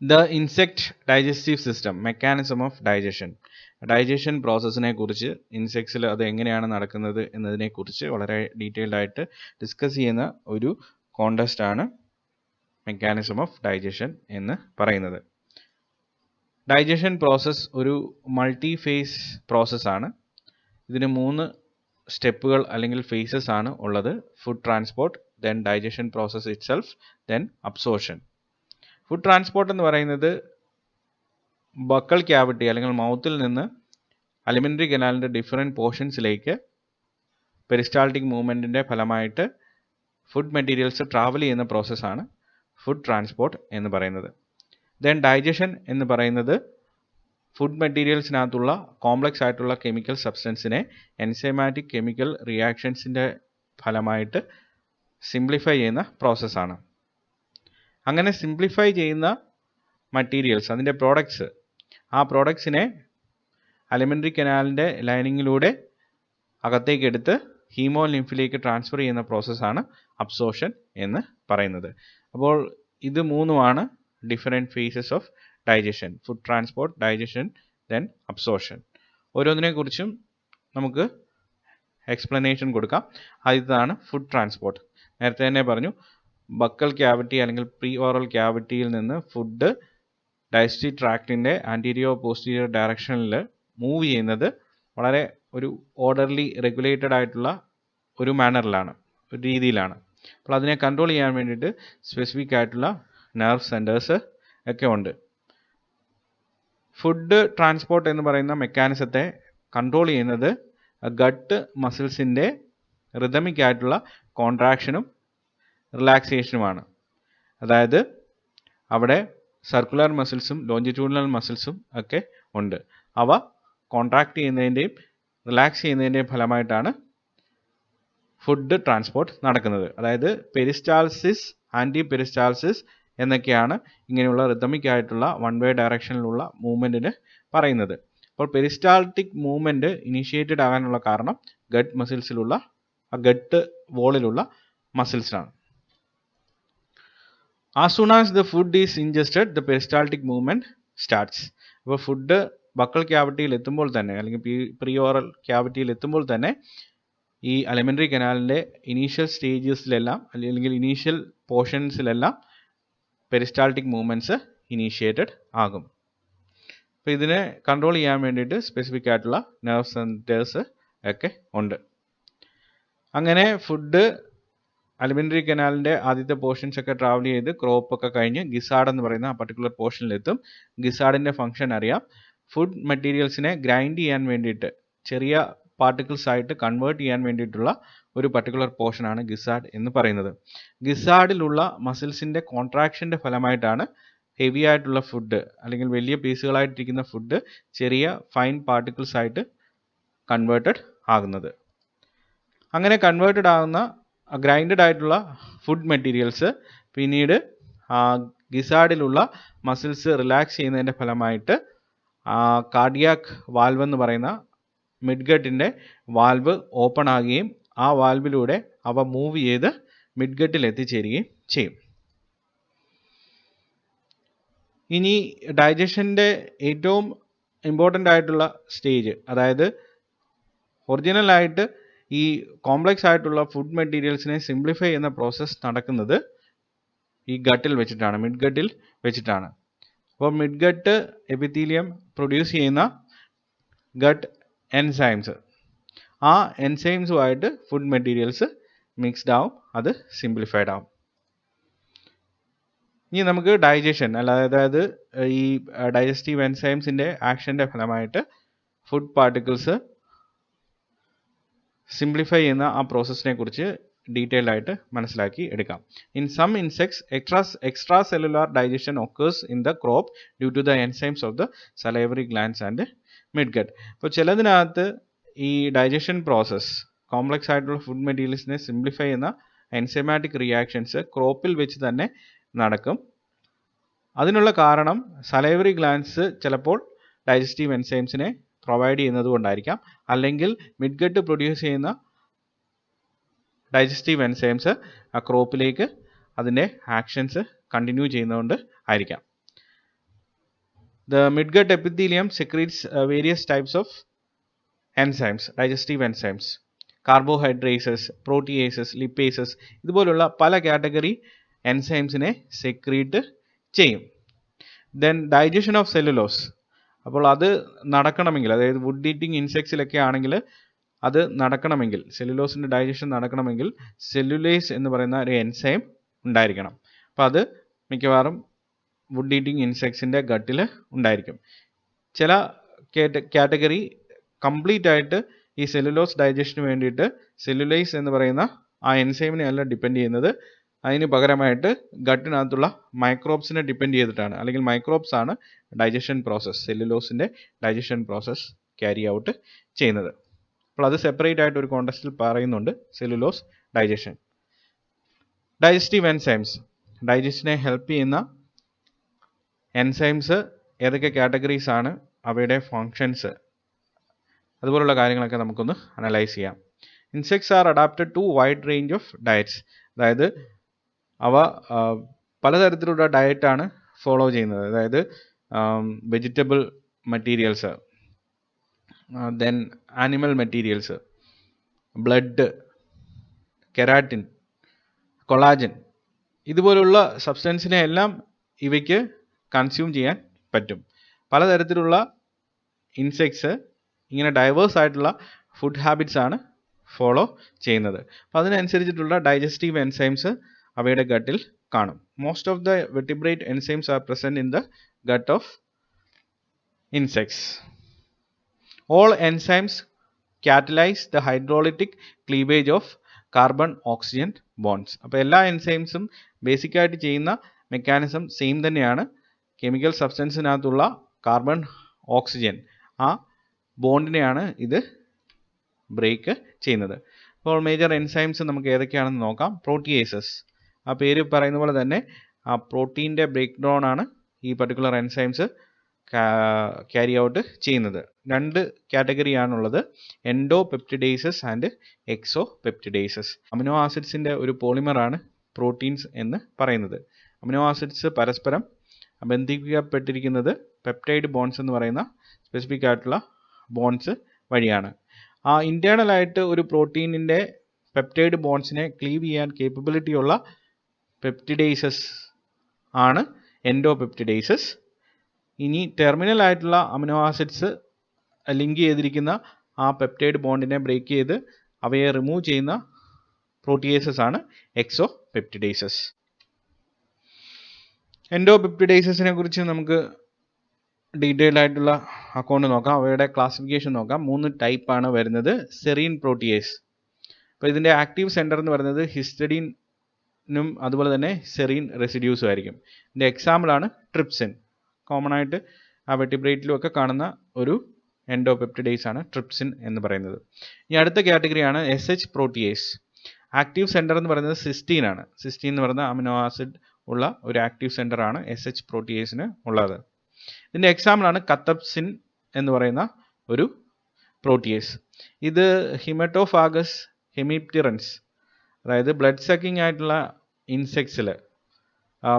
The insect digestive system, mechanism of digestion. Digestion പ്രോസസ്സിനെ കുറിച്ച് ഇൻസെക്ട്സിൽ അത് എങ്ങനെയാണ് നടക്കുന്നത് എന്നതിനെ കുറിച്ച് വളരെ ഡീറ്റെയിൽഡ് ആയിട്ട് ഡിസ്കസ് ചെയ്യുന്ന ഒരു കോണ്ടസ്റ്റ് ആണ് മെക്കാനിസം ഓഫ് ഡൈജഷൻ എന്ന് പറയുന്നത്. ഡൈജഷൻ പ്രോസസ്സ് ഒരു മൾട്ടി ഫേസ് പ്രോസസ്സാണ്. ഇതിന് 3 സ്റ്റെപ്പുകൾ അല്ലെങ്കിൽ ഫേസസ് ആണ് ഉള്ളത്. Food transport, then digestion process itself, then absorption. Food transport എന്ന് പറയുന്നത് ബക്കൽ ക്യാവിറ്റി അല്ലെങ്കിൽ മൗത്തിൽ നിന്ന് അലിമെൻ്ററി കനാലിൻ്റെ ഡിഫറെൻറ്റ് പോർഷൻസിലേക്ക് പെരിസ്റ്റാൾട്ടിക് മൂവ്മെൻറ്റിൻ്റെ ഫലമായിട്ട് ഫുഡ് മെറ്റീരിയൽസ് ട്രാവൽ ചെയ്യുന്ന പ്രോസസ്സാണ് ഫുഡ് ട്രാൻസ്പോർട്ട് എന്ന് പറയുന്നത്. ദെൻ ഡൈജഷൻ എന്ന് പറയുന്നത് ഫുഡ് മെറ്റീരിയൽസിനകത്തുള്ള കോംപ്ലക്സ് ആയിട്ടുള്ള കെമിക്കൽ സബ്സ്റ്റൻസിനെ എൻസൈമാറ്റിക് കെമിക്കൽ റിയാക്ഷൻസിൻ്റെ ഫലമായിട്ട് സിംപ്ലിഫൈ ചെയ്യുന്ന പ്രോസസ്സാണ്. അങ്ങനെ സിംപ്ലിഫൈ ചെയ്യുന്ന മറ്റീരിയൽസ്, അതിൻ്റെ പ്രോഡക്ട്സ്, ആ പ്രോഡക്ട്സിനെ അലിമെൻ്ററി കനാലിൻ്റെ ലൈനിങ്ങിലൂടെ അകത്തേക്ക് എടുത്ത് ഹീമോ ലിംഫിലേക്ക് ട്രാൻസ്ഫർ ചെയ്യുന്ന പ്രോസസ്സാണ് അബ്സോർഷൻ എന്ന് പറയുന്നത്. അപ്പോൾ ഇത് മൂന്നുമാണ് different phases of digestion: food transport, digestion, then absorption. ഓരോന്നിനെക്കുറിച്ചും നമുക്ക് എക്സ്പ്ലനേഷൻ കൊടുക്കാം. ആദ്യത്തേതാണ് ഫുഡ് ട്രാൻസ്പോർട്ട്. നേരത്തെ തന്നെ പറഞ്ഞു, ബക്കൽ ക്യാവിറ്റി അല്ലെങ്കിൽ പ്രീ ഓറൽ ക്യാവിറ്റിയിൽ നിന്ന് ഫുഡ് ഡൈജസ്റ്റീവ് ട്രാക്റ്റിൻ്റെ ആൻറ്റീരിയോ പോസ്റ്റീരിയർ ഡയറക്ഷനിൽ മൂവ് ചെയ്യുന്നത് വളരെ ഒരു ഓർഡർലി റെഗുലേറ്റഡ് ആയിട്ടുള്ള ഒരു മാനറിലാണ്, ഒരു രീതിയിലാണ്. അപ്പോൾ അതിനെ കൺട്രോൾ ചെയ്യാൻ വേണ്ടിയിട്ട് സ്പെസിഫിക് ആയിട്ടുള്ള നെർവ് സെൻറ്റേഴ്സ് ഒക്കെ ഉണ്ട്. ഫുഡ് ട്രാൻസ്പോർട്ട് എന്ന് പറയുന്ന മെക്കാനിസത്തെ കൺട്രോൾ ചെയ്യുന്നത് ഗട്ട് മസിൽസിൻ്റെ റിതമിക് ആയിട്ടുള്ള കോൺട്രാക്ഷനും റിലാക്സേഷനുമാണ്. അതായത് അവിടെ സർക്കുലർ മസിൽസും ലോഞ്ചിറ്റ്യൂഡിനൽ മസിൽസും ഒക്കെ ഉണ്ട്. അവ കോൺട്രാക്ട് ചെയ്യുന്നതിൻ്റെയും റിലാക്സ് ചെയ്യുന്നതിൻ്റെയും ഫലമായിട്ടാണ് ഫുഡ് ട്രാൻസ്പോർട്ട് നടക്കുന്നത്. അതായത് പെരിസ്റ്റാൾസിസ്, ആൻറ്റി പെരിസ്റ്റാൾസിസ് എന്നൊക്കെയാണ് ഇങ്ങനെയുള്ള റിതമിക് ആയിട്ടുള്ള വൺ വേ ഡയറക്ഷനിലുള്ള മൂവ്മെൻറ്റിന് പറയുന്നത്. അപ്പോൾ പെരിസ്റ്റാൾട്ടിക് മൂവ്മെൻറ്റ് ഇനീഷ്യേറ്റഡ് ആകാനുള്ള കാരണം ഗട്ട് മസിൽസിലുള്ള ഗട്ട് വോളിലുള്ള മസിൽസാണ്. As soon as the food is ingested, the peristaltic movement starts. അപ്പോൾ ഫുഡ് ബക്കൽ ക്യാവിറ്റിയിൽ എത്തുമ്പോൾ തന്നെ അല്ലെങ്കിൽ പ്രീ ഓറൽ ക്യാവിറ്റിയിൽ എത്തുമ്പോൾ തന്നെ ഈ അലിമെൻ്ററി കനാലിൻ്റെ ഇനീഷ്യൽ സ്റ്റേജസിലെല്ലാം അല്ലെങ്കിൽ ഇനീഷ്യൽ പോർഷൻസിലെല്ലാം പെരിസ്റ്റാൾട്ടിക് മൂവ്മെൻറ്റ്സ് ഇനീഷ്യേറ്റഡ് ആകും. അപ്പോൾ ഇതിനെ കൺട്രോൾ ചെയ്യാൻ വേണ്ടിയിട്ട് സ്പെസിഫിക് ആയിട്ടുള്ള നെർവ് സെൻറ്റേഴ്സ് ഒക്കെ ഉണ്ട്. അങ്ങനെ ഫുഡ് അലിമെൻ്ററി കനാലിൻ്റെ ആദ്യത്തെ പോർഷൻസ് ഒക്കെ ട്രാവൽ ചെയ്ത് ക്രോപ്പ് ഒക്കെ കഴിഞ്ഞ് ഗിസാർഡ് എന്ന് പറയുന്ന ആ പർട്ടിക്കുലർ പോർഷനിലെത്തും. ഗിസാർഡിൻ്റെ ഫംഗ്ഷൻ അറിയാം. ഫുഡ് മെറ്റീരിയൽസിനെ ഗ്രൈൻഡ് ചെയ്യാൻ വേണ്ടിയിട്ട്, ചെറിയ പാർട്ടിക്കിൾസ് ആയിട്ട് കൺവേർട്ട് ചെയ്യാൻ വേണ്ടിയിട്ടുള്ള ഒരു പർട്ടിക്കുലർ പോർഷനാണ് ഗിസാർഡ് എന്ന് പറയുന്നത്. ഗിസാർഡിലുള്ള മസിൽസിൻ്റെ കോൺട്രാക്ഷൻ്റെ ഫലമായിട്ടാണ് ഹെവി ആയിട്ടുള്ള ഫുഡ് അല്ലെങ്കിൽ വലിയ പീസുകളായിട്ടിരിക്കുന്ന ഫുഡ് ചെറിയ ഫൈൻ പാർട്ടിക്കിൾസ് ആയിട്ട് കൺവേർട്ടഡ് ആകുന്നത്. അങ്ങനെ കൺവേർട്ടഡ് ആകുന്ന ഗ്രൈൻഡഡ് ആയിട്ടുള്ള ഫുഡ് മെറ്റീരിയൽസ് പിന്നീട് ഗിസാർഡിലുള്ള മസിൽസ് റിലാക്സ് ചെയ്യുന്നതിൻ്റെ ഫലമായിട്ട് കാർഡിയാക് വാൽവ് എന്ന് പറയുന്ന മിഡ്ഗട്ടിൻ്റെ വാൽവ് ഓപ്പൺ ആകുകയും ആ വാൽവിലൂടെ അവ മൂവ് ചെയ്ത് മിഡ്ഗട്ടിൽ എത്തിച്ചേരുകയും ചെയ്യും. ഇനി ഡൈജഷൻ്റെ ഏറ്റവും ഇമ്പോർട്ടൻ്റ് ആയിട്ടുള്ള സ്റ്റേജ്, അതായത് ഒറിജിനലായിട്ട് ഈ കോംപ്ലക്സ് ആയിട്ടുള്ള ഫുഡ് മെറ്റീരിയൽസിനെ സിംപ്ലിഫൈ ചെയ്യുന്ന പ്രോസസ്സ് നടക്കുന്നത് ഈ ഗട്ടിൽ വെച്ചിട്ടാണ്, മിഡ്ഗട്ടിൽ വെച്ചിട്ടാണ്. അപ്പോൾ മിഡ്ഗട്ട് എപ്പിത്തീലിയം പ്രൊഡ്യൂസ് ചെയ്യുന്ന ഗട്ട് എൻസൈംസ്, ആ എൻസൈംസുമായിട്ട് ഫുഡ് മെറ്റീരിയൽസ് മിക്സ്ഡ് ആവും, അത് സിംപ്ലിഫൈഡ് ആവും. ഇനി നമുക്ക് ഡൈജഷൻ അതായത് ഈ ഡൈജസ്റ്റീവ് എൻസൈംസിൻ്റെ ആക്ഷൻ്റെ ഫലമായിട്ട് ഫുഡ് പാർട്ടിക്കിൾസ് സിംപ്ലിഫൈ ചെയ്യുന്ന ആ പ്രോസസ്സിനെ കുറിച്ച് ഡീറ്റെയിൽഡ് ആയിട്ട് മനസ്സിലാക്കി എടുക്കാം. In some insects extracellular digestion occurs in the crop due to the enzymes of the salivary glands and midgut. അപ്പോൾ ചിലതിനകത്ത് ഈ ഡൈജഷൻ പ്രോസസ്സ്, കോംപ്ലക്സ് ആയിട്ടുള്ള ഫുഡ് മെറ്റീരിയൽസിനെ സിംപ്ലിഫൈ ചെയ്യുന്ന എൻസൈമാറ്റിക് റിയാക്ഷൻസ് ക്രോപ്പിൽ വെച്ച് തന്നെ നടക്കും. അതിനുള്ള കാരണം സലൈവറി ഗ്ലാൻഡ്സ് ചിലപ്പോൾ ഡൈജസ്റ്റീവ് എൻസൈംസിനെ പ്രൊവൈഡ് ചെയ്യുന്നത് കൊണ്ടായിരിക്കാം, അല്ലെങ്കിൽ മിഡ്ഗട്ട് പ്രൊഡ്യൂസ് ചെയ്യുന്ന ഡൈജസ്റ്റീവ് എൻസൈംസ് ആ ക്രോപ്പിലേക്ക് അതിൻ്റെ ആക്ഷൻസ് കണ്ടിന്യൂ ചെയ്യുന്നതുകൊണ്ട് ആയിരിക്കാം. The midgut epithelium secretes various types of enzymes, digestive enzymes, carbohydrates, proteases, lipases ഇതുപോലുള്ള പല കാറ്റഗറി എൻസൈംസിനെ സെക്രീറ്റ് ചെയ്യും. Then digestion of cellulose. അപ്പോൾ അത് നടക്കണമെങ്കിൽ, അതായത് വുഡ് ഈറ്റിംഗ് ഇൻസെക്ട്സിലൊക്കെ ആണെങ്കിൽ അത് നടക്കണമെങ്കിൽ, സെല്ലുലോസിൻ്റെ ഡൈജഷൻ നടക്കണമെങ്കിൽ സെല്ലുലേസ് എന്ന് പറയുന്ന ഒരു എൻസൈം ഉണ്ടായിരിക്കണം. അപ്പോൾ അത് മിക്കവാറും വുഡ് ഈറ്റിംഗ് ഇൻസെക്ട്സിൻ്റെ ഗട്ടിൽ ഉണ്ടായിരിക്കും. ചില കാറ്റഗറി കംപ്ലീറ്റ് ആയിട്ട് ഈ സെല്ലുലോസ് ഡൈജഷന് വേണ്ടിയിട്ട് സെല്ലുലൈസ് എന്ന് പറയുന്ന ആ എൻസൈമിനെ അല്ല ഡിപ്പെൻഡ് ചെയ്യുന്നത്, അതിന് പകരമായിട്ട് ഗട്ടിനകത്തുള്ള മൈക്രോബ്സിനെ ഡിപ്പെൻഡ് ചെയ്തിട്ടാണ്, അല്ലെങ്കിൽ മൈക്രോബ്സ് ആണ് ഡൈജഷൻ പ്രോസസ്സ്, സെല്ലുലോസിൻ്റെ ഡൈജഷൻ പ്രോസസ്സ് ക്യാരി ഔട്ട് ചെയ്യുന്നത്. അപ്പോൾ അത് സെപ്പറേറ്റ് ആയിട്ട് ഒരു കോണ്ടക്സ്റ്റിൽ പറയുന്നുണ്ട്, സെല്ലുലോസ് ഡൈജഷൻ. ഡൈജസ്റ്റീവ് എൻസൈംസ്, ഡൈജഷനെ ഹെൽപ്പ് ചെയ്യുന്ന എൻസൈംസ് ഏതൊക്കെ കാറ്റഗറീസ് ആണ്, അവയുടെ ഫങ്ഷൻസ്, അതുപോലുള്ള കാര്യങ്ങളൊക്കെ നമുക്കൊന്ന് അനലൈസ് ചെയ്യാം. Insects are adapted to wide range of diets. അതായത് അവ പലതരത്തിലുള്ള ഡയറ്റാണ് ഫോളോ ചെയ്യുന്നത്. അതായത് vegetable materials, then animal materials, blood, keratin, collagen, ഇതുപോലുള്ള സബ്സ്റ്റൻസിനെ എല്ലാം ഇവയ്ക്ക് കൺസ്യൂം ചെയ്യാൻ പറ്റും. പലതരത്തിലുള്ള ഇൻസെക്ട്സ് ഇങ്ങനെ ഡൈവേഴ്സ് ആയിട്ടുള്ള ഫുഡ് ഹാബിറ്റ്സ് ആണ് ഫോളോ ചെയ്യുന്നത്. അപ്പോൾ അതിനനുസരിച്ചിട്ടുള്ള ഡൈജസ്റ്റീവ് എൻസൈംസ് അവയുടെ ഗട്ടിൽ കാണും. Most of the vertebrate enzymes are present in the gut of insects. All enzymes catalyse the hydrolytic cleavage of carbon oxygen bonds. അപ്പോൾ എല്ലാ എൻസൈംസും ബേസിക്കായിട്ട് ചെയ്യുന്ന മെക്കാനിസം സെയിം തന്നെയാണ്. കെമിക്കൽ സബ്സ്റ്റൻസിനകത്തുള്ള കാർബൺ ഓക്സിജൻ ആ ബോണ്ടിനെയാണ് ഇത് ബ്രേക്ക് ചെയ്യുന്നത്. അപ്പോൾ മേജർ എൻസൈംസ് നമുക്ക് ഏതൊക്കെയാണെന്ന് നോക്കാം. പ്രോട്ടിയേസസ്, ആ പേര് പറയുന്ന പോലെ തന്നെ ആ പ്രോട്ടീൻ്റെ ബ്രേക്ക് ഡൗൺ ആണ് ഈ പർട്ടിക്കുലർ എൻസൈംസ് ക്യാരി ഔട്ട് ചെയ്യുന്നത്. രണ്ട് കാറ്റഗറിയാണുള്ളത്, endopeptidases and exopeptidases. Amino ആസിഡ്സിൻ്റെ ഒരു പോളിമറാണ് പ്രോട്ടീൻസ് എന്ന് പറയുന്നത്. അമിനോ ആസിഡ്സ് പരസ്പരം ബന്ധിക്കപ്പെട്ടിരിക്കുന്നത് പെപ്റ്റൈഡ് ബോൺസ് എന്ന് പറയുന്ന സ്പെസിഫിക് ആയിട്ടുള്ള ബോൺസ് വഴിയാണ്. ആ ഇൻറ്റേർണൽ ആയിട്ട് ഒരു പ്രോട്ടീനിൻ്റെ പെപ്റ്റൈഡ് ബോൺസിനെ ക്ലീവ് ചെയ്യാൻ കേപ്പബിലിറ്റി ഉള്ള പെപ്റ്റിഡേസസ് ആണ് എൻഡോ പെപ്റ്റിഡേസസ്. ഇനി ടെർമിനൽ ആയിട്ടുള്ള അമിനോ ആസിഡ്സ് ലിങ്ക് ചെയ്തിരിക്കുന്ന ആ പെപ്റ്റൈഡ് ബോണ്ടിനെ ബ്രേക്ക് ചെയ്ത് അവയെ റിമൂവ് ചെയ്യുന്ന പ്രോട്ടിയേസസ് ആണ് എക്സോ പെപ്റ്റിഡേസസ്. എൻഡോ പെപ്റ്റിഡേസസിനെ കുറിച്ച് നമുക്ക് ഡീറ്റെയിൽഡ് ആയിട്ടുള്ള അക്കൗണ്ട് നോക്കാം. അവയുടെ ക്ലാസിഫിക്കേഷൻ നോക്കാം. 3 ടൈപ്പാണ് വരുന്നത്. സെറീൻ പ്രോട്ടിയേസ്, അപ്പോൾ ഇതിൻ്റെ ആക്റ്റീവ് സെൻറ്റർ എന്ന് പറയുന്നത് ഹിസ്റ്റഡീനും അതുപോലെ തന്നെ സെറീൻ റെസിഡ്യൂസും ആയിരിക്കും. ഇതിൻ്റെ എക്സാമ്പിളാണ് ട്രിപ്സിൻ. കോമൺ ആയിട്ട് ആ വെർട്ടിബ്രേറ്റിലും ഒക്കെ കാണുന്ന ഒരു എൻഡോ പെപ്റ്റിഡേസ് ആണ് ട്രിപ്സിൻ എന്ന് പറയുന്നത്. ഇനി അടുത്ത കാറ്റഗറിയാണ് SH പ്രോട്ടിയേസ്. ആക്റ്റീവ് സെൻറ്റർ എന്ന് പറയുന്നത് സിസ്റ്റീൻ ആണ്. സിസ്റ്റീൻ എന്ന് പറയുന്ന അമിനോ ആസിഡ് ഉള്ള ഒരു ആക്റ്റീവ് സെൻറ്റർ ആണ് SH പ്രോട്ടിയേസിന് ഉള്ളത്. ഇതിൻ്റെ എക്സാമ്പിളാണ് കത്തപ്സിൻ എന്ന് പറയുന്ന ഒരു പ്രോട്ടിയേസ്. ഇത് ഹിമറ്റോഫാഗസ് ഹെമിപ്റ്റിറൻസ്, അതായത് ബ്ലഡ് സക്കിംഗ് ആയിട്ടുള്ള ഇൻസെക്ട്സിൽ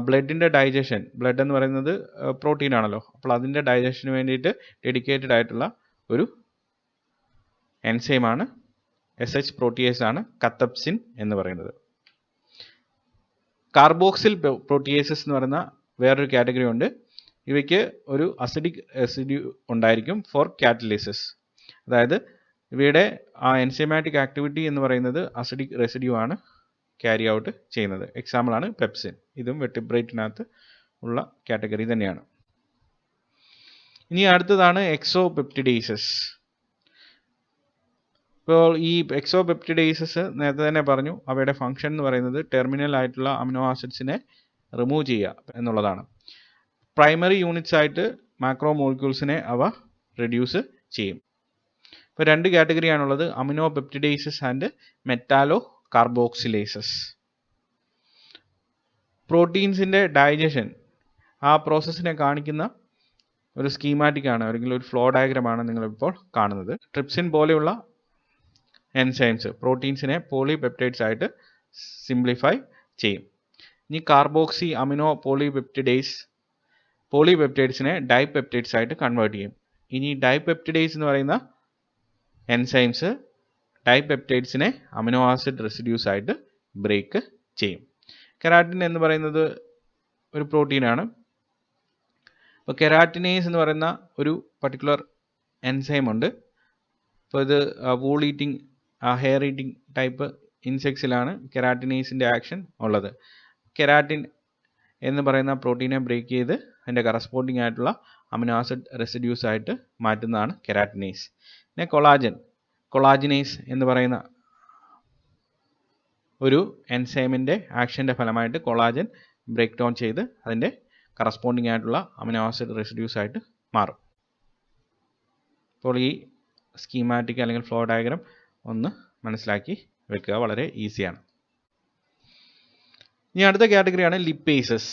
ബ്ലഡിൻ്റെ ഡൈജഷൻ, ബ്ലഡ് എന്ന് പറയുന്നത് പ്രോട്ടീൻ ആണല്ലോ, അപ്പോൾ അതിൻ്റെ ഡൈജഷന് വേണ്ടിയിട്ട് ഡെഡിക്കേറ്റഡ് ആയിട്ടുള്ള ഒരു എൻസൈമാണ് SH പ്രോട്ടിയേസ് ആണ് കത്തപ്സിൻ എന്ന് പറയുന്നത്. കാർബോക്സിൽ പ്രോട്ടിയേസസ് എന്ന് പറയുന്ന വേറൊരു കാറ്റഗറി ഉണ്ട്. ഇവയ്ക്ക് ഒരു അസിഡിക് റെസിഡ്യൂ ഉണ്ടായിരിക്കും ഫോർ കാറ്റലിസിസ്, അതായത് ഇവയുടെ ആ എൻസൈമാറ്റിക് ആക്ടിവിറ്റി എന്ന് പറയുന്നത് അസിഡിക് റെസിഡ്യൂ ആണ് ക്യാരി ഔട്ട് ചെയ്യുന്നത്. എക്സാമ്പിളാണ് പെപ്സിൻ. ഇതും വെർട്ടിബ്രേറ്റിനകത്ത് ഉള്ള കാറ്റഗറി തന്നെയാണ്. ഇനി അടുത്തതാണ് എക്സോ പെപ്റ്റിഡേസസ്. ഇപ്പോൾ ഈ എക്സോ പെപ്റ്റിഡേസസ് നേരത്തെ തന്നെ പറഞ്ഞു, അവയുടെ ഫംഗ്ഷൻ എന്ന് പറയുന്നത് ടെർമിനൽ ആയിട്ടുള്ള അമിനോ ആസിഡ്സിനെ റിമൂവ് ചെയ്യുക എന്നുള്ളതാണ്. പ്രൈമറി യൂണിറ്റ്സ് ആയിട്ട് മാക്രോ മോളിക്യൂൾസിനെ അവ റെഡ്യൂസ് ചെയ്യും. ഇപ്പോൾ 2 കാറ്റഗറിയാണുള്ളത്, aminopeptidases and metallocarboxylases. പ്രോട്ടീൻസിൻ്റെ ഡൈജഷൻ ആ പ്രോസസ്സിനെ കാണിക്കുന്ന ഒരു സ്കീമാറ്റിക് ആണ്, അല്ലെങ്കിൽ ഒരു ഫ്ലോ ഡയഗ്രമാണ് നിങ്ങളിപ്പോൾ കാണുന്നത്. ട്രിപ്സിൻ പോലെയുള്ള എൻസൈംസ് പ്രോട്ടീൻസിനെ പോളിപെപ്റ്റൈഡ്സ് ആയിട്ട് സിംപ്ലിഫൈ ചെയ്യും. ഇനി കാർബോക്സി അമിനോ പോളിപെപ്റ്റിഡേസ് പോളിപെപ്റ്റൈഡ്സിനെ ഡൈപെപ്റ്റൈഡ്സ് ആയിട്ട് കൺവേർട്ട് ചെയ്യും. ഇനി ഡൈപെപ്റ്റിഡേസ് എന്ന് പറയുന്ന എൻസൈംസ് ഡൈപെപ്റ്റൈഡ്സിനെ അമിനോ ആസിഡ് റെസിഡ്യൂസ് ആയിട്ട് ബ്രേക്ക് ചെയ്യും. കെരാറ്റിൻ എന്ന് പറയുന്നത് ഒരു പ്രോട്ടീനാണ്. അപ്പോൾ കെരാറ്റിനേസ് എന്ന് പറയുന്ന ഒരു പർട്ടിക്കുലർ എൻസൈം ഉണ്ട്. അപ്പോൾ ഇത് wool eating hair eating type ഇൻസെക്ട്സിലാണ് കെരാറ്റിനേസിൻ്റെ ആക്ഷൻ ഉള്ളത്. കെരാറ്റിൻ എന്ന് പറയുന്ന പ്രോട്ടീനെ ബ്രേക്ക് ചെയ്ത് അതിൻ്റെ കറസ്പോണ്ടിങ് ആയിട്ടുള്ള അമിനോ ആസിഡ് റെസിഡ്യൂസ് ആയിട്ട് മാറ്റുന്നതാണ് കെരാറ്റിനേസ്. പിന്നെ കൊളാജിനേസ് എന്ന് പറയുന്ന ഒരു എൻസൈമിൻ്റെ ആക്ഷൻ്റെ ഫലമായിട്ട് കൊളാജൻ ബ്രേക്ക് ഡൗൺ ചെയ്ത് അതിൻ്റെ കറസ്പോണ്ടിങ് ആയിട്ടുള്ള അമിനോ ആസിഡ് റെസിഡ്യൂസ് ആയിട്ട് മാറും. അപ്പോൾ ഈ സ്കീമാറ്റിക് അല്ലെങ്കിൽ ഫ്ലോ ഡയഗ്രാം ഒന്ന് മനസ്സിലാക്കി വെക്കുക, വളരെ ഈസിയാണ്. ഇനി അടുത്ത കാറ്റഗറിയാണ് ലിപ്പേസസ്.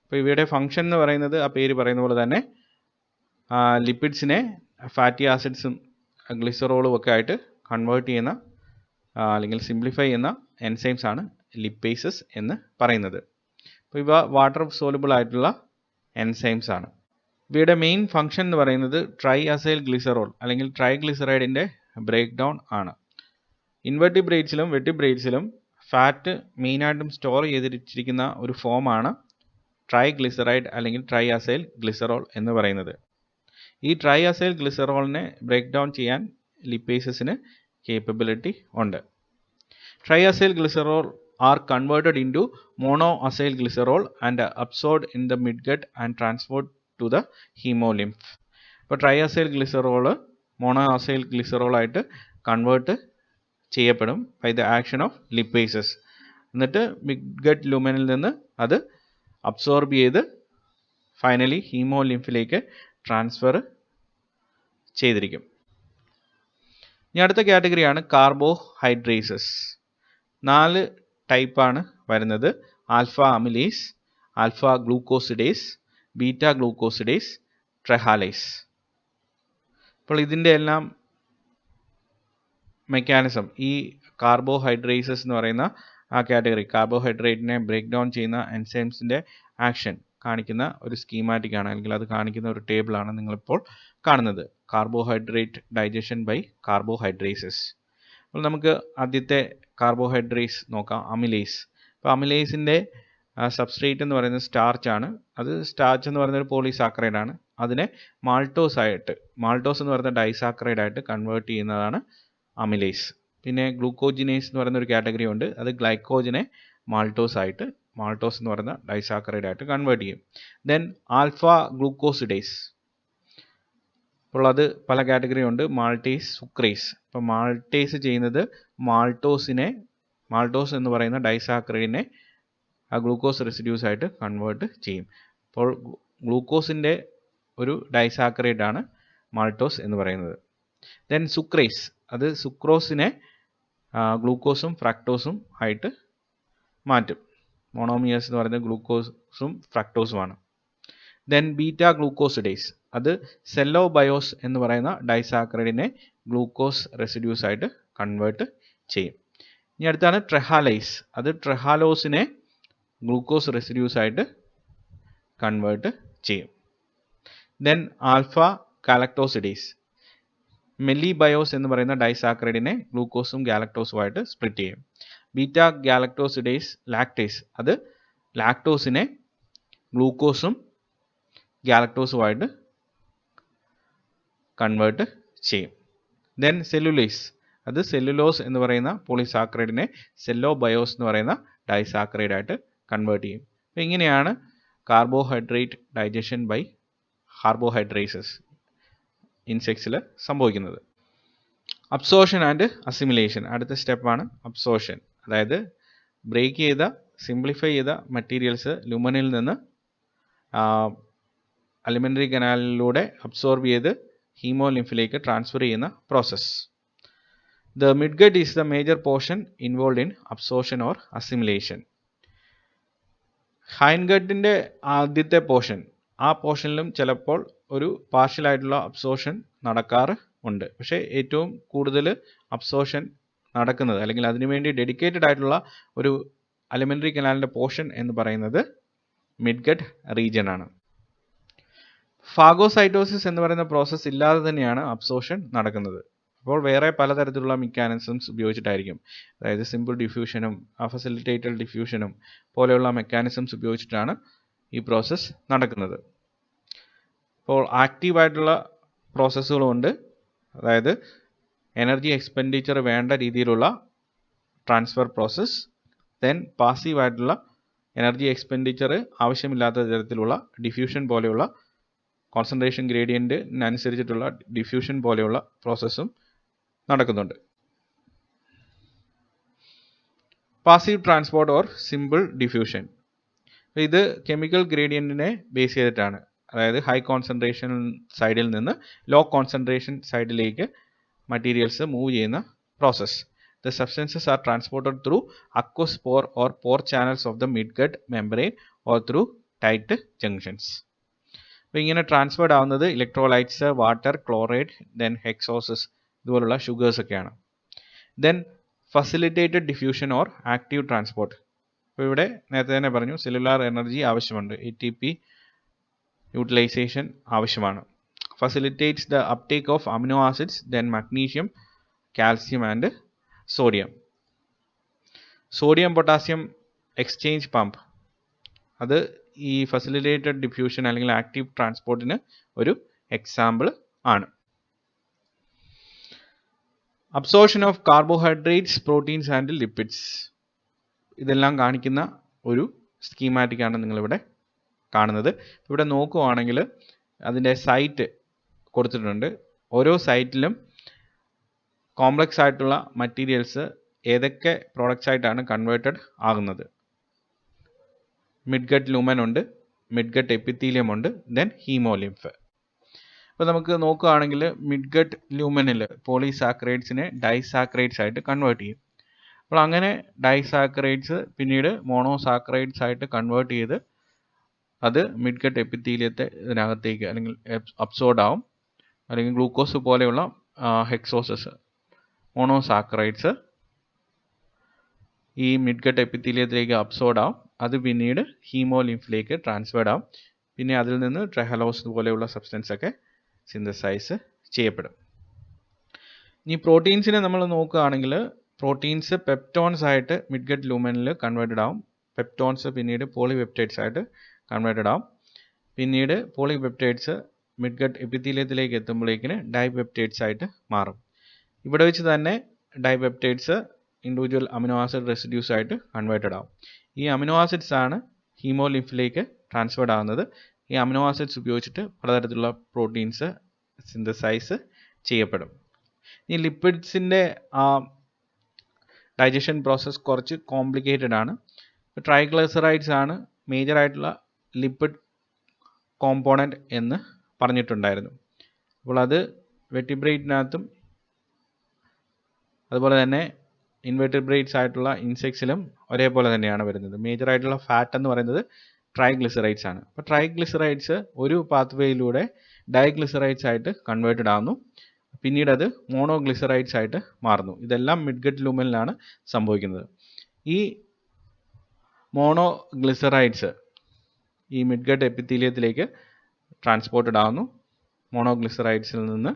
അപ്പോൾ ഇവയുടെ ഫംഗ്ഷൻ എന്ന് പറയുന്നത് ആ പേര് പറയുന്ന പോലെ തന്നെ ലിപ്പിഡ്സിനെ ഫാറ്റി ആസിഡ്സും ഗ്ലിസറോളും ഒക്കെ ആയിട്ട് കൺവേർട്ട് ചെയ്യുന്ന അല്ലെങ്കിൽ സിംപ്ലിഫൈ ചെയ്യുന്ന എൻസൈംസ് ആണ് ലിപ്പേസസ് എന്ന് പറയുന്നത്. അപ്പോൾ ഇവ വാട്ടർ സോലുബിൾ ആയിട്ടുള്ള എൻസൈംസ് ആണ്. ഇവയുടെ മെയിൻ ഫംഗ്ഷൻ എന്ന് പറയുന്നത് ട്രൈ അസൈൽ ഗ്ലിസറോൾ അല്ലെങ്കിൽ ട്രൈഗ്ലിസറൈഡിൻ്റെ ബ്രേക്ക് ഡൗൺ ആണ്. ഇൻവെർട്ടിബ്രേറ്റ്സിലും വെർട്ടിബ്രേറ്റ്സിലും ഫാറ്റ് മെയിനായിട്ടും സ്റ്റോർ ചെയ്തിരിച്ചിരിക്കുന്ന ഒരു ഫോമാണ് ട്രൈഗ്ലിസറൈഡ് അല്ലെങ്കിൽ ട്രൈ അസൈൽ ഗ്ലിസറോൾ എന്ന് പറയുന്നത്. ഈ ട്രൈ അസൈൽ ഗ്ലിസറോളിനെ ബ്രേക്ക് ഡൗൺ ചെയ്യാൻ ലിപ്പേസസിന് കേപ്പബിലിറ്റി ഉണ്ട്. Try acyl glycerol are converted into monoacyl glycerol and absorbed in the midgut and transferred to the hemolymph. അപ്പോൾ ട്രൈഅസൈൽ ഗ്ലിസറോൾ മോണോഅസൈൽ ഗ്ലിസറോൾ ആയിട്ട് convert ചെയ്യപ്പെടും by the action of lipases. എന്നിട്ട് midgut ലൂമനിൽ നിന്ന് അത് absorb ചെയ്ത് finally ഹീമോലിംഫിലേക്ക് transfer ചെയ്തിരിക്കും. ഇനി അടുത്ത കാറ്റഗറിയാണ് കാർബോഹൈഡ്രേസസ്. 4 ടൈപ്പാണ് വരുന്നത്. Alpha amylase, alpha glucosidase, beta glucosidase, trehalase. അപ്പോൾ ഇതിൻ്റെ എല്ലാം മെക്കാനിസം ഈ കാർബോഹൈഡ്രേസസ് എന്ന് പറയുന്ന ആ കാറ്റഗറി കാർബോഹൈഡ്രേറ്റിനെ ബ്രേക്ക് ഡൗൺ ചെയ്യുന്ന എൻസൈംസിൻ്റെ ആക്ഷൻ കാണിക്കുന്ന ഒരു സ്കീമാറ്റിക് ആണ്, അല്ലെങ്കിൽ അത് കാണിക്കുന്ന ഒരു ടേബിളാണ് നിങ്ങളിപ്പോൾ കാണുന്നത്. Carbohydrate digestion by carbohydrases. അപ്പോൾ നമുക്ക് ആദ്യത്തെ കാർബോഹൈഡ്രേറ്റ്സ് നോക്കാം, അമിലേസ്. അപ്പോൾ അമിലേസിൻ്റെ സബ്സ്ട്രേറ്റ് എന്ന് പറയുന്നത് സ്റ്റാർച്ച് ആണ്. അത് സ്റ്റാർച്ച് എന്ന് പറയുന്ന ഒരു പോളിസാക്കറൈഡ് ആണ്. അതിനെ മാൾട്ടോസ് എന്ന് പറയുന്ന ഡൈസാക്കറൈഡ് ആയിട്ട് കൺവേർട്ട് ചെയ്യുന്നതാണ് അമിലേസ്. പിന്നെ ഗ്ലൂക്കോജിനേസ് എന്ന് പറയുന്ന ഒരു കാറ്റഗറി ഉണ്ട്. അത് ഗ്ലൈക്കോജനെ മാൾട്ടോസ് എന്ന് പറയുന്ന ഡൈസാക്കറൈഡ് ആയിട്ട് കൺവേർട്ട് ചെയ്യും. Then alpha glucosidase. അപ്പോൾ അത് പല കാറ്റഗറി ഉണ്ട്. മാൾട്ടേസ്, സുക്രേസ്. അപ്പോൾ മാൾട്ടേസ് ചെയ്യുന്നത് മാൾട്ടോസ് എന്ന് പറയുന്ന ഡൈസാക്കറൈഡിനെ ആ ഗ്ലൂക്കോസ് റെസിഡ്യൂസ് ആയിട്ട് കൺവേർട്ട് ചെയ്യും. അപ്പോൾ ഗ്ലൂക്കോസിൻ്റെ ഒരു ഡൈസാക്കറൈഡ് ആണ് മാൾട്ടോസ് എന്ന് പറയുന്നത്. ദെൻ സുക്രേസ്, അത് സുക്രോസിനെ ഗ്ലൂക്കോസും ഫ്രക്ടോസും ആയിട്ട് മാറ്റും. മോണോമിയേഴ്സ് എന്ന് പറയുന്നത് ഗ്ലൂക്കോസും ഫ്രക്ടോസുമാണ്. ദെൻ ബീറ്റ ഗ്ലൂക്കോസിഡേസ്, അത് സെല്ലോബയോസ് എന്ന് പറയുന്ന ഡൈസാക്കറൈഡിനെ ഗ്ലൂക്കോസ് റെസിഡ്യൂസ് ആയിട്ട് കൺവേർട്ട് ചെയ്യും. ഇനി അടുത്താണ് ട്രെഹാലൈസ്. അത് ട്രെഹാലോസിനെ ഗ്ലൂക്കോസ് റെസിഡ്യൂസ് ആയിട്ട് കൺവേർട്ട് ചെയ്യും. ദെൻ ആൽഫ ഗാലക്ടോസിഡേസ്, മെല്ലിബയോസ് എന്ന് പറയുന്ന ഡൈസാക്കറൈഡിനെ ഗ്ലൂക്കോസും ഗാലക്ടോസുമായിട്ട് സ്പ്ലിറ്റ് ചെയ്യും. ബീറ്റ ഗാലക്ടോസിഡേസ് ലാക്ടേസ്, അത് ലാക്ടോസിനെ ഗ്ലൂക്കോസും ഗാലക്ടോസുമായിട്ട് കൺവേർട്ട് ചെയ്യും. ദെൻ സെല്ലുലേസ്, അത് സെല്ലുലോസ് എന്ന് പറയുന്ന പോളിസാക്കറൈഡിനെ സെല്ലോബയോസ് എന്ന് പറയുന്ന ഡൈസാക്കറൈഡ് ആയിട്ട് കൺവേർട്ട് ചെയ്യും. അപ്പോൾ ഇങ്ങനെയാണ് കാർബോഹൈഡ്രേറ്റ് ഡൈജഷൻ ബൈ കാർബോഹൈഡ്രേസസ് ഇൻസെക്ട്സിൽ സംഭവിക്കുന്നത്. അബ്സോർഷൻ ആൻഡ് അസിമിലേഷൻ, അടുത്ത സ്റ്റെപ്പാണ് അബ്സോർഷൻ. അതായത് ബ്രേക്ക് ചെയ്ത സിംപ്ലിഫൈ ചെയ്ത മെറ്റീരിയൽസ് ലുമനിൽ നിന്ന് അലിമെൻ്ററി കനാലിലൂടെ അബ്സോർബ് ചെയ്ത് ഹീമോലിംഫിലേക്ക് ട്രാൻസ്ഫർ ചെയ്യുന്ന process. The midgut is the major portion involved in absorption or assimilation. ഹൈൻഗട്ടിൻ്റെ ആദ്യത്തെ പോർഷൻ, ആ പോർഷനിലും ചിലപ്പോൾ ഒരു പാർഷ്യൽ ആയിട്ടുള്ള അബ്സോർഷൻ നടക്കാറ് ഉണ്ട്. പക്ഷേ ഏറ്റവും കൂടുതൽ അബ്സോർഷൻ നടക്കുന്നത് അല്ലെങ്കിൽ അതിനുവേണ്ടി ഡെഡിക്കേറ്റഡ് ആയിട്ടുള്ള ഒരു അലിമെൻ്ററി കനാലിൻ്റെ പോർഷൻ എന്ന് പറയുന്നത് മിഡ്ഗട്ട് റീജിയൻ ആണ്. ഫാഗോസൈറ്റോസിസ് എന്ന് പറയുന്ന പ്രോസസ്സ് ഇല്ലാതെ തന്നെയാണ് അബ്സോർഷൻ നടക്കുന്നത്. അപ്പോൾ വേറെ പലതരത്തിലുള്ള മെക്കാനിസംസ് ഉപയോഗിച്ചിട്ടായിരിക്കും, അതായത് സിമ്പിൾ ഡിഫ്യൂഷനും ഫെസിലിറ്റേറ്റഡ് ഡിഫ്യൂഷനും പോലെയുള്ള മെക്കാനിസംസ് ഉപയോഗിച്ചിട്ടാണ് ഈ പ്രോസസ്സ് നടക്കുന്നത്. അപ്പോൾ ആക്റ്റീവായിട്ടുള്ള പ്രോസസ്സുകളുമുണ്ട്, അതായത് എനർജി എക്സ്പെൻഡിച്ചർ വേണ്ട രീതിയിലുള്ള ട്രാൻസ്ഫർ പ്രോസസ്സ്. ദെൻ പാസീവായിട്ടുള്ള എനർജി എക്സ്പെൻഡിച്ചർ ആവശ്യമില്ലാത്ത തരത്തിലുള്ള ഡിഫ്യൂഷൻ പോലെയുള്ള കോൺസെൻട്രേഷൻ ഗ്രേഡിയൻറ്റിനനുസരിച്ചിട്ടുള്ള ഡിഫ്യൂഷൻ പോലെയുള്ള പ്രോസസ്സും നടക്കുന്നുണ്ട്. Passive transport or simple diffusion, ഇത് കെമിക്കൽ ഗ്രേഡിയൻറ്റിനെ ബേസ് ചെയ്തിട്ടാണ്, അതായത് ഹൈ കോൺസെൻട്രേഷൻ സൈഡിൽ നിന്ന് ലോ കോൺസെൻട്രേഷൻ സൈഡിലേക്ക് മറ്റീരിയൽസ് മൂവ് ചെയ്യുന്ന process. The substances are transported through aqueous pore or pore channels of the midgut membrane or through tight junctions. അപ്പോൾ ഇങ്ങനെ transferred ആവുന്നത് ഇലക്ട്രോലൈറ്റ്സ്, വാട്ടർ, ക്ലോറൈഡ്, ദെൻ ഹെക്സോസസ് ഇതുപോലുള്ള ഷുഗേഴ്സ് ഒക്കെയാണ്. Then facilitated diffusion or active transport. അപ്പോൾ ഇവിടെ നേരത്തെ തന്നെ പറഞ്ഞു, സെല്ലുലാർ എനർജി ആവശ്യമുണ്ട്, ATP യൂട്ടിലൈസേഷൻ ആവശ്യമാണ്. Facilitates the uptake of amino acids, then magnesium, calcium and sodium potassium exchange pump, അത് ഈ ഫെസിലിറ്റേറ്റഡ് ഡിഫ്യൂഷൻ അല്ലെങ്കിൽ ആക്റ്റീവ് ട്രാൻസ്പോർട്ടിന് ഒരു എക്സാമ്പിൾ ആണ്. Absorption of carbohydrates, proteins and lipids, ഇതെല്ലാം കാണിക്കുന്ന ഒരു സ്കീമാറ്റിക്കാണ് നിങ്ങളിവിടെ കാണുന്നത്. ഇവിടെ നോക്കുവാണെങ്കിൽ അതിൻ്റെ സൈറ്റ് കൊടുത്തിട്ടുണ്ട്. ഓരോ സൈറ്റിലും കോംപ്ലക്സ് ആയിട്ടുള്ള മറ്റീരിയൽസ് ഏതൊക്കെ പ്രോഡക്റ്റ്സ് ആയിട്ടാണ് കൺവേർട്ടഡ് ആകുന്നത്. മിഡ്ഗട്ട് ലൂമൻ ഉണ്ട്, മിഡ്ഗട്ട് എപ്പിത്തീലിയം ഉണ്ട്, ദെൻ ഹീമോലിംഫ്. അപ്പോൾ നമുക്ക് നോക്കുകയാണെങ്കിൽ മിഡ്ഗട്ട് ലൂമനിൽ പോളിസാക്കറൈഡ്സിനെ ഡൈസാക്കറൈഡ്സ് ആയിട്ട് കൺവേർട്ട് ചെയ്യും. അപ്പോൾ അങ്ങനെ ഡൈസാക്കറൈഡ്സ് പിന്നീട് മോണോസാക്കറൈഡ്സ് ആയിട്ട് കൺവേർട്ട് ചെയ്ത് അത് മിഡ്ഗട്ട് എപ്പിത്തീലിയത്തെ ഇതിനകത്തേക്ക് അല്ലെങ്കിൽ അബ്സോർഡ് ആവും, അല്ലെങ്കിൽ ഗ്ലൂക്കോസ് പോലെയുള്ള ഹെക്സോസസ് മോണോസാക്കറൈഡ്സ് ഈ മിഡ്ഗട്ട് എപ്പിത്തീലിയത്തിലേക്ക് അബ്സോർഡ് ആവും. അത് പിന്നീട് ഹീമോലിംഫിലേക്ക് ട്രാൻസ്ഫേർഡ് ആവും. പിന്നെ അതിൽ നിന്ന് ട്രെഹലോസ് പോലെയുള്ള സബ്സ്റ്റൻസ് ഒക്കെ സിന്തസൈസ് ചെയ്യപ്പെടും. ഇനി പ്രോട്ടീൻസിനെ നമ്മൾ നോക്കുകയാണെങ്കിൽ പ്രോട്ടീൻസ് പെപ്റ്റോൺസ് ആയിട്ട് മിഡ്ഗട്ട് ലൂമനിൽ കൺവേർട്ടഡ് ആവും. പെപ്റ്റോൺസ് പിന്നീട് പോളിപെപ്റ്റൈഡ്സ് ആയിട്ട് കൺവേർട്ടഡ് ആവും. പിന്നീട് പോളിപെപ്റ്റൈഡ്സ് മിഡ്ഗട്ട് എപ്പിത്തീലിയത്തിലേക്ക് എത്തുമ്പോഴേക്കിന് ഡൈപെപ്റ്റൈഡ്സ് ആയിട്ട് മാറും. ഇവിടെ വെച്ച് തന്നെ ഡൈപെപ്റ്റൈഡ്സ് ഇൻഡിവിജ്വൽ അമിനോ ആസിഡ് റെസിഡ്യൂസ് ആയിട്ട് കൺവേർട്ടഡ് ആവും. ഈ അമിനോ ആസിഡ്സ് ആണ് ഹീമോലിംഫിലേക്ക് ട്രാൻസ്ഫേർഡ് ആവുന്നത്. ഈ അമിനോ ആസിഡ്സ് ഉപയോഗിച്ചിട്ട് പലതരത്തിലുള്ള പ്രോട്ടീൻസ് സിന്തസൈസ് ചെയ്യപ്പെടും. ഈ ലിപ്പിഡ്സിൻ്റെ ഡൈജഷൻ പ്രോസസ്സ് കുറച്ച് കോംപ്ലിക്കേറ്റഡ് ആണ്. ട്രൈഗ്ലിസറൈഡ്സ് ആണ് മേജർ ആയിട്ടുള്ള ലിപ്പിഡ് കോമ്പോണൻറ്റ് എന്ന് പറഞ്ഞിട്ടുണ്ടായിരുന്നു. അപ്പോൾ അത് വെർട്ടിബ്രേറ്റിനകത്തും അതുപോലെ തന്നെ ഇൻവെർട്ടിബ്രേറ്റ്സ് ആയിട്ടുള്ള ഇൻസെക്ട്സിലും ഒരേപോലെ തന്നെയാണ് വരുന്നത്. മേജർ ആയിട്ടുള്ള ഫാറ്റ് എന്ന് പറയുന്നത് ട്രൈഗ്ലിസറൈഡ്സ് ആണ്. അപ്പോൾ ട്രൈഗ്ലിസറൈഡ്സ് ഒരു പാത്വേയിലൂടെ ഡൈഗ്ലിസറൈഡ്സ് ആയിട്ട് കൺവേർട്ടഡ് ആവുന്നു. പിന്നീട് അത് മോണോഗ്ലിസറൈഡ്സ് ആയിട്ട് മാറുന്നു. ഇതെല്ലാം മിഡ്ഗട്ട് ലൂമനിലാണ് സംഭവിക്കുന്നത്. ഈ മോണോഗ്ലിസറൈഡ്സ് ഈ മിഡ്ഗട്ട് എപ്പിത്തീലിയത്തിലേക്ക് ട്രാൻസ്പോർട്ടഡ് ആവുന്നു. മോണോഗ്ലിസറൈഡ്സിൽ നിന്ന്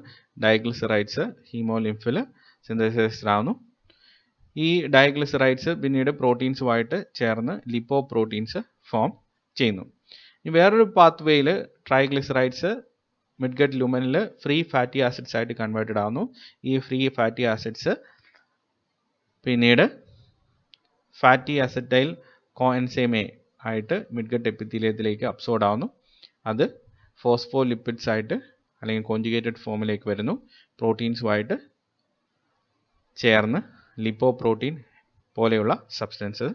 ഡൈഗ്ലിസറൈഡ്സ് ഹീമോലിംഫിൽ സിന്തസൈസ്ഡ് ആവുന്നു. ഈ ഡൈഗ്ലിസറൈഡ്സ് പിന്നീട് പ്രോട്ടീൻസുമായിട്ട് ചേർന്ന് ലിപ്പോ പ്രോട്ടീൻസ് ഫോം ചെയ്യുന്നു. ഇനി വേറൊരു പാത്വേയിൽ ട്രൈഗ്ലിസറൈഡ്സ് മിഡ്ഗട്ട് ലൂമനിൽ ഫ്രീ ഫാറ്റി ആസിഡ്സ് ആയിട്ട് കൺവേർട്ടഡ് ആവുന്നു. ഈ ഫ്രീ ഫാറ്റി ആസിഡ്സ് പിന്നീട് ഫാറ്റി അസറ്റൈൽ കോഎൻസൈമേ ആയിട്ട് മിഡ്ഗട്ട് എപ്പിത്തീലിയത്തിലേക്ക് അബ്സോർഡ് ആവുന്നു. അത് ഫോസ്ഫോലിപ്പിഡ്സ് ആയിട്ട് അല്ലെങ്കിൽ കോഞ്ചുഗേറ്റഡ് ഫോമിലേക്ക് വരുന്നു. പ്രോട്ടീൻസുമായിട്ട് ചേർന്ന് ലിപ്പോ പ്രോട്ടീൻ പോലെയുള്ള സബ്സ്റ്റൻസ്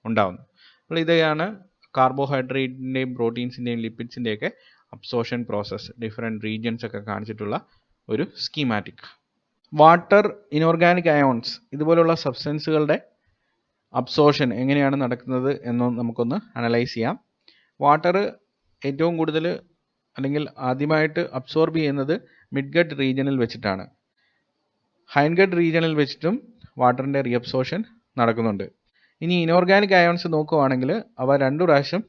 ഉണ്ടാവുന്നു. അപ്പോൾ ഇതാണ് കാർബോഹൈഡ്രേറ്റിൻ്റെയും പ്രോട്ടീൻസിൻ്റെയും ലിപ്പിഡ്സിൻ്റെയൊക്കെ അബ്സോർഷൻ പ്രോസസ്സ് ഡിഫറെൻറ്റ് റീജിയൻസ് ഒക്കെ കാണിച്ചിട്ടുള്ള ഒരു സ്കീമാറ്റിക്. വാട്ടർ, ഇനോർഗാനിക് അയോൺസ് ഇതുപോലുള്ള സബ്സ്റ്റൻസുകളുടെ അബ്സോർഷൻ എങ്ങനെയാണ് നടക്കുന്നത് എന്ന് നമുക്കൊന്ന് അനലൈസ് ചെയ്യാം. വാട്ടർ ഏറ്റവും കൂടുതൽ അല്ലെങ്കിൽ ആദ്യമായിട്ട് അബ്സോർബ് ചെയ്യുന്നത് മിഡ്ഗട്ട് റീജിയനിൽ വെച്ചിട്ടാണ്. ഹൈൻഗട്ട് റീജിയനിൽ വെച്ചിട്ടും വാട്ടറിൻ്റെ റീഅബ്സോർഷൻ നടക്കുന്നുണ്ട്. ഇനി ഇനോർഗാനിക് അയോൺസ് നോക്കുകയാണെങ്കിൽ അവ 2 പ്രാവശ്യം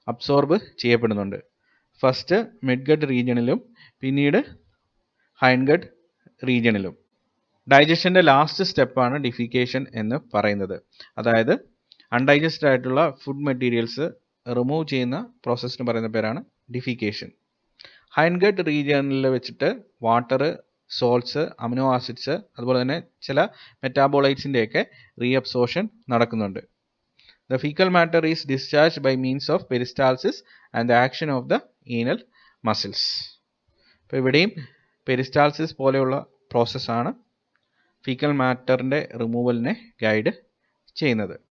അബ്സോർബ് ചെയ്യപ്പെടുന്നുണ്ട്. ഫസ്റ്റ് മിഡ് ഗട്ട് റീജിയണിലും പിന്നീട് ഹൈൻഡ് ഗട്ട് റീജിയണിലും. ഡൈജഷൻ്റെ ലാസ്റ്റ് സ്റ്റെപ്പാണ് ഡിഫിക്കേഷൻ എന്ന് പറയുന്നത്. അതായത് അൺഡൈജസ്റ്റഡ് ആയിട്ടുള്ള ഫുഡ് മെറ്റീരിയൽസ് റിമൂവ് ചെയ്യുന്ന പ്രോസസ്സിന് പറയുന്ന പേരാണ് ഡിഫിക്കേഷൻ. ഹൈൻഡ് ഗട്ട് റീജിയണിൽ വെച്ചിട്ട് വാട്ടർ, സോൾട്ട്സ്, അമിനോ ആസിഡ്സ് അതുപോലെ തന്നെ ചില മെറ്റാബോളൈറ്റ്സിൻ്റെയൊക്കെ റീഅബ്സോർഷൻ നടക്കുന്നുണ്ട്. The fecal matter is discharged by means of peristalsis and the action of the anal muscles. അപ്പോൾ ഇവിടെയും പെരിസ്റ്റാൾസിസ് പോലെയുള്ള പ്രോസസ്സാണ് ഫീക്കൽ മാറ്ററിൻ്റെ റിമൂവലിനെ ഗൈഡ് ചെയ്യുന്നത്.